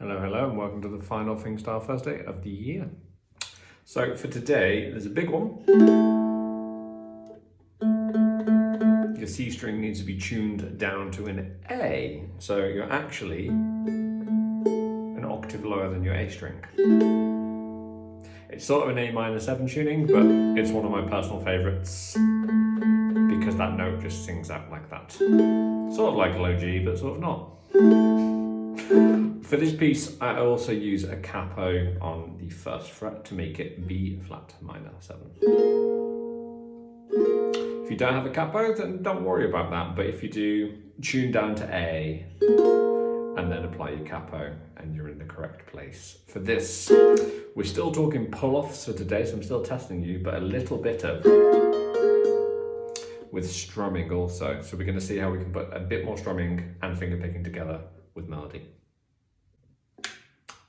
Hello, hello, and welcome to the final Fingerstyle Thursday of the year. So for today, there's a big one. Your C string needs to be tuned down to an A. So you're actually an octave lower than your A string. It's sort of an A minor 7 tuning, but it's one of my personal favorites because that note just sings out like that. Sort of like low G, but sort of not. For this piece, I also use a capo on the first fret to make it B flat minor 7. If you don't have a capo, then don't worry about that. But if you do, tune down to A and then apply your capo and you're in the correct place. For this, we're still talking pull-offs for today, so I'm still testing you, but a little bit of with strumming also. So we're going to see how we can put a bit more strumming and finger picking together with melody.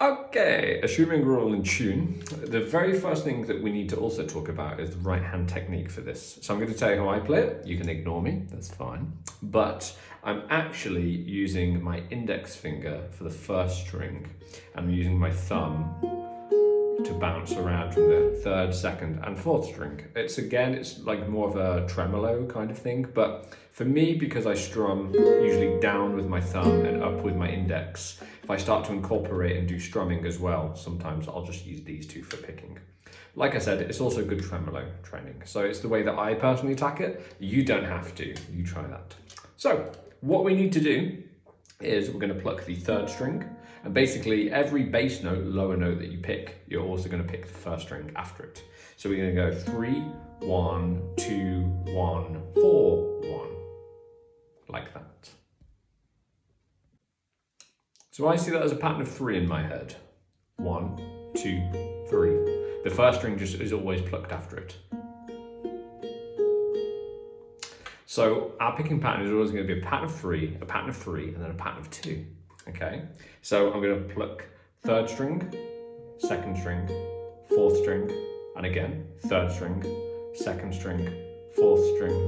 Okay, assuming we're all in tune, the very first thing that we need to also talk about is the right hand technique for this. So I'm going to tell you how I play it. You can ignore me, that's fine. But I'm actually using my index finger for the first string. I'm using my thumb to bounce around from the third, second and fourth string. It's like more of a tremolo kind of thing, but for me, because I strum usually down with my thumb and up with my index, if I start to incorporate and do strumming as well, sometimes I'll just use these two for picking. Like I said, it's also good tremolo training. So it's the way that I personally attack it. You don't have to, you try that. So what we need to do is we're going to pluck the third string, and basically every bass note, lower note that you pick, you're also going to pick the first string after it. So we're going to go 3, 1, 2, 1, 4, 1, like that. So I see that as a pattern of 3 in my head. 1, 2, 3. The first string just is always plucked after it. So our picking pattern is always going to be a pattern of 3, a pattern of 3, and then a pattern of 2. Okay, so I'm going to pluck third string, second string, fourth string, and again, third string, second string, fourth string,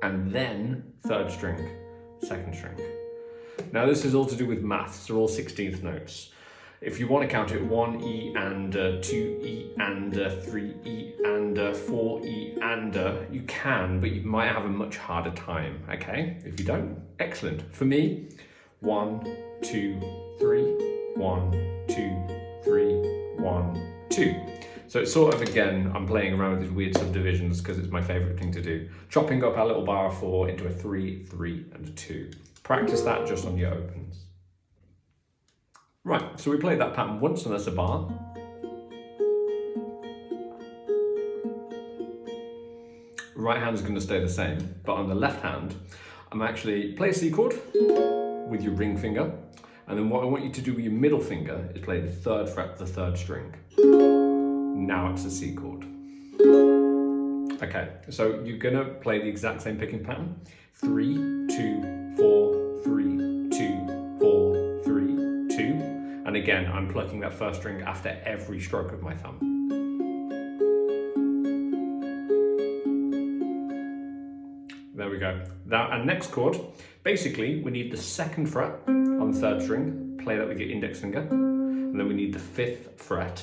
and then third string, second string. Now this is all to do with maths, they're all 16th notes. If you want to count it 1 E and 2 E and 3 E and 4 E and you can, but you might have a much harder time, okay? If you don't, excellent. For me, 1, 2, 3, 1, 2, 3, 1, 2. So it's sort of, again, I'm playing around with these weird subdivisions because it's my favorite thing to do. Chopping up our little bar of 4 into a 3, 3, and a 2. Practice that just on your opens. Right, so we played that pattern once and that's a bar. Right hand's going to stay the same, but on the left hand, I'm actually play a C chord with your ring finger, and then what I want you to do with your middle finger is play the third fret of the third string. Now it's a C chord. Okay, so you're going to play the exact same picking pattern. 3, 2, 4, 3, 2, 4, 3, 2. And again, I'm plucking that first string after every stroke of my thumb. There we go. Now, and next chord, basically we need the second fret on the third string, play that with your index finger, and then we need the 5th fret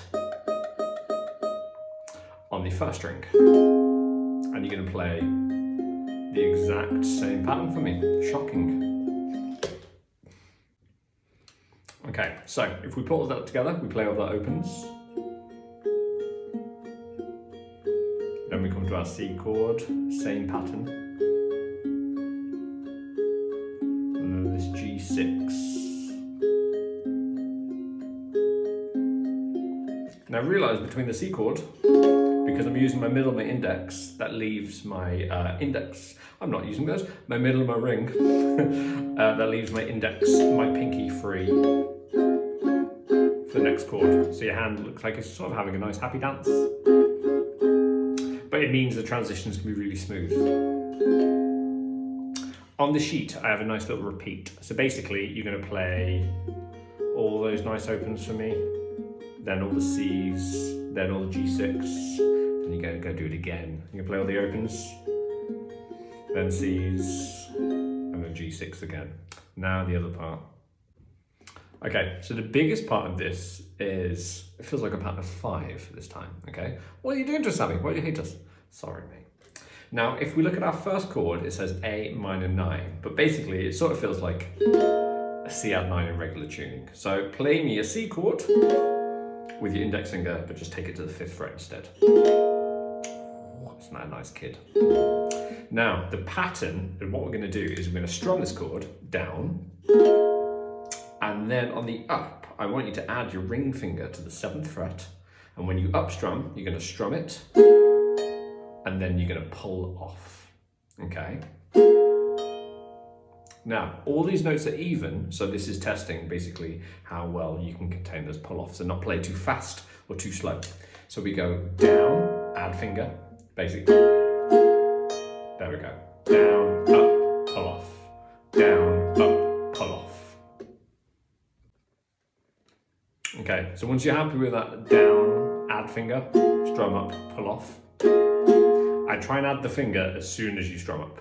on the first string. And you're going to play the exact same pattern for me. Shocking. Okay, so if we put all that together, we play all the opens. Then we come to our C chord, same pattern. And then this G6. Now realise between the C chord, because I'm using my middle and my index, that leaves my index. I'm not using those. My middle and my ring. That leaves my index, my pinky free for the next chord. So your hand looks like it's sort of having a nice happy dance. But it means the transitions can be really smooth. On the sheet, I have a nice little repeat. So basically, you're going to play all those nice opens for me, then all the C's, then all the G6. And you're going to go do it again. You're going to play all the opens, then C's, and then G6 again. Now the other part. Okay, so the biggest part of this is, it feels like a pattern of 5 this time, okay? What are you doing to us, Sammy? Why do you hate us? Sorry, mate. Now, if we look at our first chord, it says A minor 9, but basically it sort of feels like a C add 9 in regular tuning. So play me a C chord with your index finger, but just take it to the 5th fret instead. Isn't that a nice kid? Now, the pattern, and what we're going to do is we're going to strum this chord down, and then on the up, I want you to add your ring finger to the 7th fret, and when you up strum, you're going to strum it, and then you're going to pull off, okay? Now, all these notes are even, so this is testing basically how well you can contain those pull-offs and not play too fast or too slow. So we go down, add finger, basically. There we go. Down, up, pull off. Down, up, pull off. Okay, so once you're happy with that down, add finger, strum up, pull off. I try and add the finger as soon as you strum up.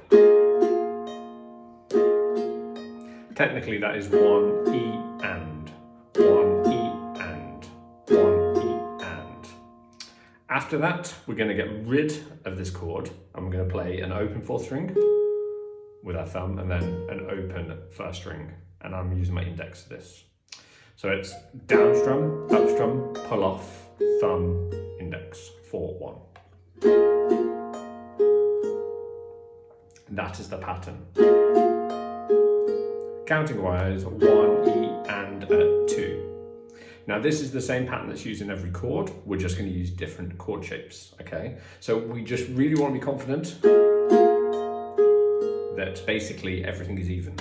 Technically that is 1 E and, 1 E and, 1 E and. After that, we're going to get rid of this chord and we're going to play an open 4th string with our thumb and then an open 1st string. And I'm using my index for this. So it's down strum, up strum, pull off, thumb, index, 4, 1. That is the pattern. Counting wise, 1, E, and 2. Now this is the same pattern that's used in every chord. We're just going to use different chord shapes, okay? So we just really want to be confident that basically everything is even.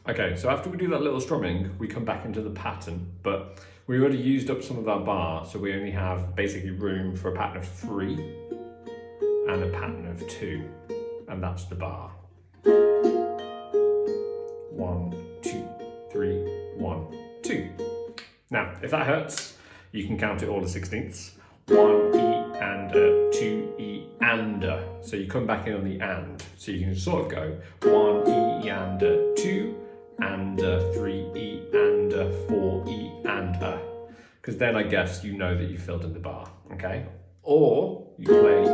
Okay, so after we do that little strumming, we come back into the pattern, but we already used up some of our bar, so we only have basically room for a pattern of 3 and a pattern of 2, and that's the bar. 1, 2, 3, 1, 2. Now, if that hurts, you can count it all as 16ths. 1 E and 2 E and. So you come back in on the and. So you can sort of go 1 E and 2 and 3 E and 4 E and. Because then I guess you know that you filled in the bar, okay? Or you play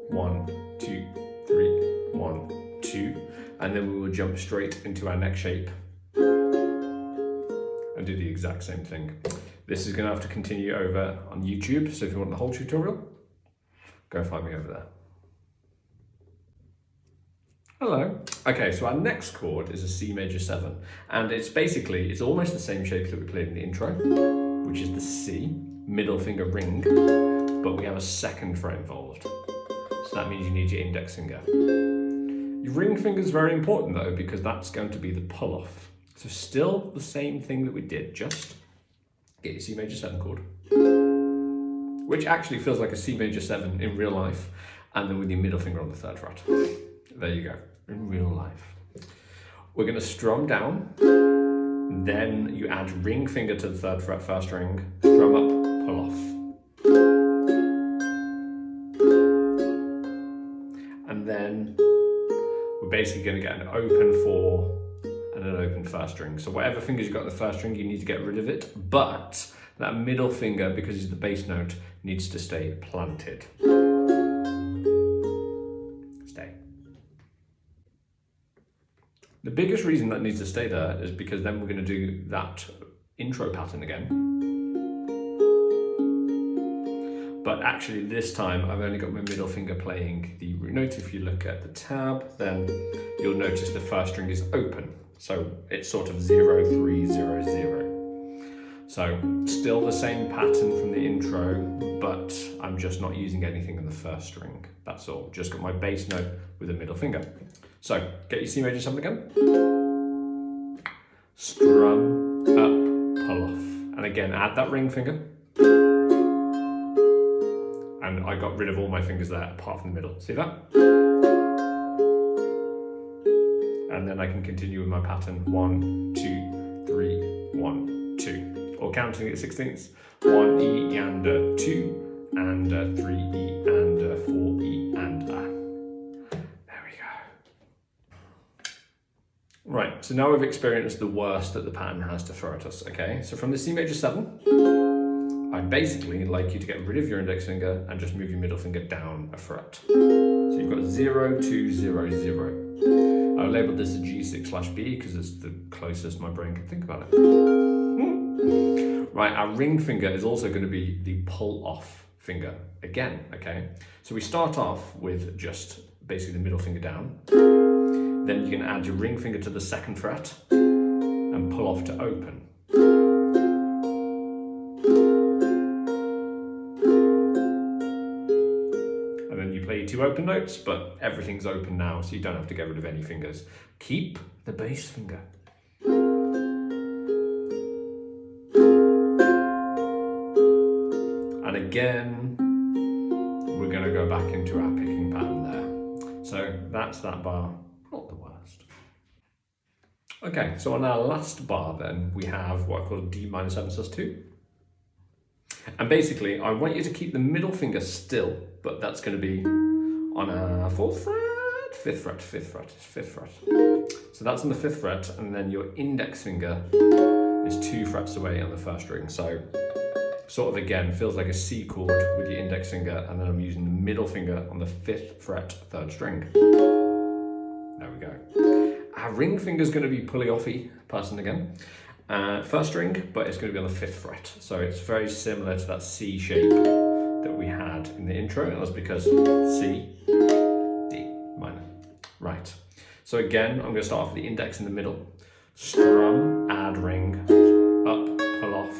1, 2, 3, 1, 2, and then we will jump straight into our next shape and do the exact same thing. This is going to have to continue over on YouTube, so if you want the whole tutorial, go find me over there. Hello. Okay, so our next chord is a C major 7, and it's almost the same shape that we played in the intro, which is the C, middle finger ring, but we have a 2nd fret involved. So that means you need your index finger. Your ring finger is very important though, because that's going to be the pull off. So still the same thing that we did, just get your C major 7 chord, which actually feels like a C major 7 in real life, and then with your middle finger on the 3rd fret. There you go, in real life. We're going to strum down, then you add ring finger to the 3rd fret 1st string, strum up, pull off. And then we're basically going to get an open 4 and an open 1st string. So whatever fingers you've got on the 1st string, you need to get rid of it, but that middle finger, because it's the bass note, needs to stay planted. Stay. The biggest reason that needs to stay there is because then we're going to do that intro pattern again. But actually this time I've only got my middle finger playing the root note. If you look at the tab, then you'll notice the 1st string is open. So it's sort of 0, 3, 0, 0. So still the same pattern from the intro, but I'm just not using anything in the 1st string. That's all, just got my bass note with a middle finger. So get your C major 7 again. Strum, up, pull off. And again, add that ring finger. And I got rid of all my fingers there apart from the middle. See that? And then I can continue with my pattern 1, 2, 3, 1, 2. Or counting at 16ths. 1 E and 2 and 3 E and 4 E and There we go. Right, so now we've experienced the worst that the pattern has to throw at us, okay? So from the C major 7, I'd basically like you to get rid of your index finger and just move your middle finger down a fret. So you've got 0, 2, 0, 0. I labelled this a G6/B because it's the closest my brain can think about it. Right, our ring finger is also going to be the pull off finger again, okay? So we start off with just basically the middle finger down. Then you can add your ring finger to the 2nd fret and pull off to open. And then you play your 2 open notes, but everything's open now, so you don't have to get rid of any fingers. Keep the bass finger. And again, we're going to go back into our picking pattern there. So that's that bar. Not the worst. Okay, so on our last bar then, we have what I call D minor 7 sus2. And basically, I want you to keep the middle finger still, but that's going to be on a 4th fret, 5th fret, 5th fret, 5th fret. So that's on the 5th fret, and then your index finger is 2 frets away on the 1st string. So sort of again, feels like a C chord with your index finger, and then I'm using the middle finger on the 5th fret, 3rd string. There we go. Our ring finger is going to be pulley-offy person again. 1st string, but it's going to be on the 5th fret. So it's very similar to that C shape that we had in the intro, and that's because C, D minor. Right. So again, I'm going to start off with the index in the middle. Strum, add ring, up, pull off,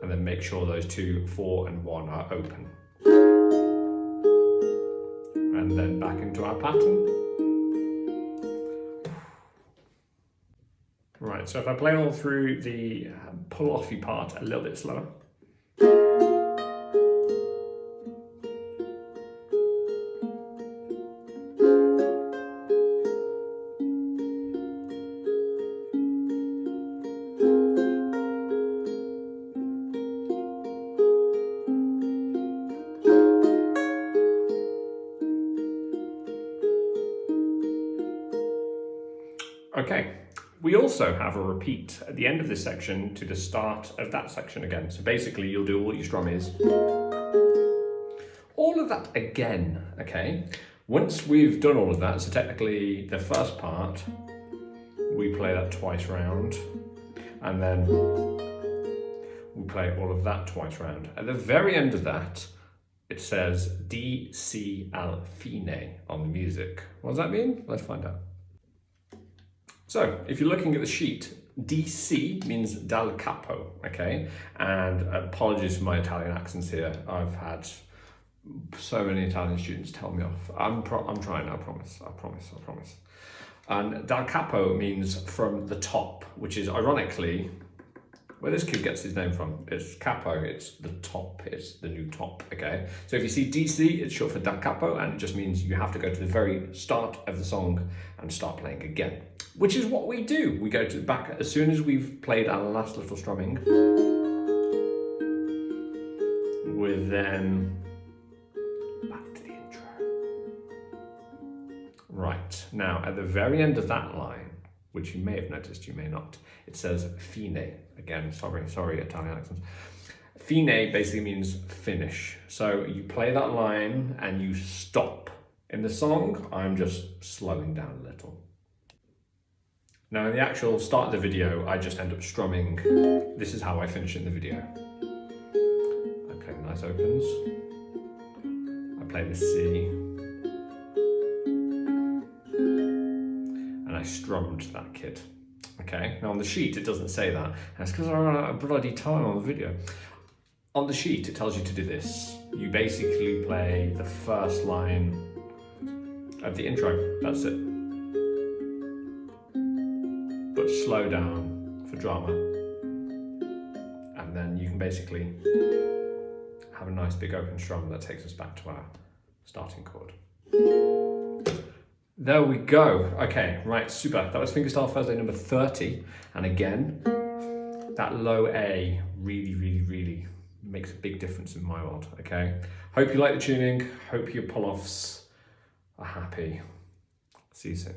and then make sure those 2, 4, and 1 are open. And then back into our pattern. Right, so if I play all through the pull-offy part a little bit slower. Okay, we also have a repeat at the end of this section to the start of that section again. So basically you'll do all your strum is. All of that again, okay? Once we've done all of that, so technically the first part, we play that twice round, and then we play all of that twice round. At the very end of that, it says D, C, al fine on the music. What does that mean? Let's find out. So, if you're looking at the sheet, DC means dal capo, okay? And apologies for my Italian accents here. I've had so many Italian students tell me off. I'm trying, I promise. And dal capo means from the top, which is ironically where this kid gets his name from. It's capo, it's the top, it's the new top, okay? So if you see DC, it's short for da capo, and it just means you have to go to the very start of the song and start playing again, which is what we do. We go to back as soon as we've played our last little strumming. We're then back to the intro. Right, now at the very end of that line, which you may have noticed, you may not, it says fine. Again, sorry, Italian accents. Fine basically means finish. So you play that line and you stop. In the song, I'm just slowing down a little. Now in the actual start of the video, I just end up strumming. This is how I finish in the video. I play the nice opens. I play the C. And I strummed that kid. Okay, now on the sheet it doesn't say that. That's because I ran out of bloody time on the video. On the sheet it tells you to do this. You basically play the first line of the intro, that's it. But slow down for drama. And then you can basically have a nice big open strum that takes us back to our starting chord. There we go. Okay, right, super. That was Fingerstyle Thursday number 30. And again, that low A really makes a big difference in my world, okay? Hope you like the tuning. Hope your pull-offs are happy. See you soon.